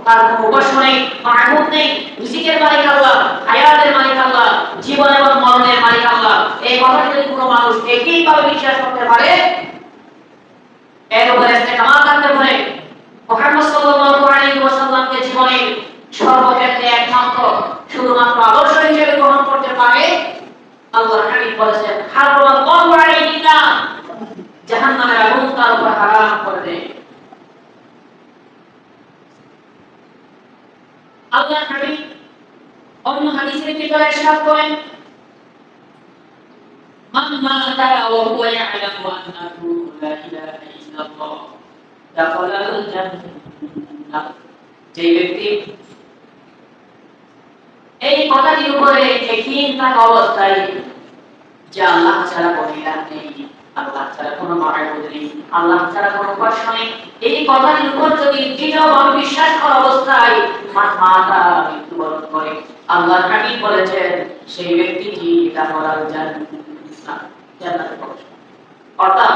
তার কোনো উপাস্য নেই, মাহবুব নেই, রিজিকের মালিক আল্লাহ, হায়াতের মালিক আল্লাহ, জীবন এবং মরণের মালিক আল্লাহ। এই কথাটি যদি কোনো মানুষ একইভাবে বিশ্বাস করতে পারে, এর উপরে ইস্তেকামাত করতে পারে, মুহাম্মদ সাল্লাল্লাহু আলাইহি ওয়াসাল্লামকে জীবনের সর্বক্ষেত্রে একমাত্র শুধুমাত্র আদর্শ হিসেবে গ্রহণ করতে পারে, আল্লাহর হাবিব বলেছেন হারামাল্লাহু আলাইহি নার, জাহান্নামের আগুন তার উপর হারাম করে দেয়। আল্লাহর হাবিব অন্য হাদিসের ভিতরে ইরশাদ করেন মান মাতা ওয়া হুয়া ইয়ালামু আন্নাহু লা ইলাহা ইল্লাল্লাহ দাখালাল জান্নাহ। যে ব্যক্তি এই কথাটির উপরে ইয়াকিন থাকা অবস্থায় যে আল্লাহ ছাড়া কোনো ইলাহ নেই, আল্লাহ ছাড়া কোনো মাবুদ নেই, আল্লাহ ছাড়া কোনো উপাস্য নেই, এই কথাটির উপর যদি দৃঢ়ভাবে বিশ্বাস করা অবস্থায় মাথা মৃত্যুবরণ করে, আল্লাহর হাবিব বলেছেন সেই ব্যক্তিটি দাখালাল জান্নাহ, জান্নাতে প্রবেশ। অর্থাৎ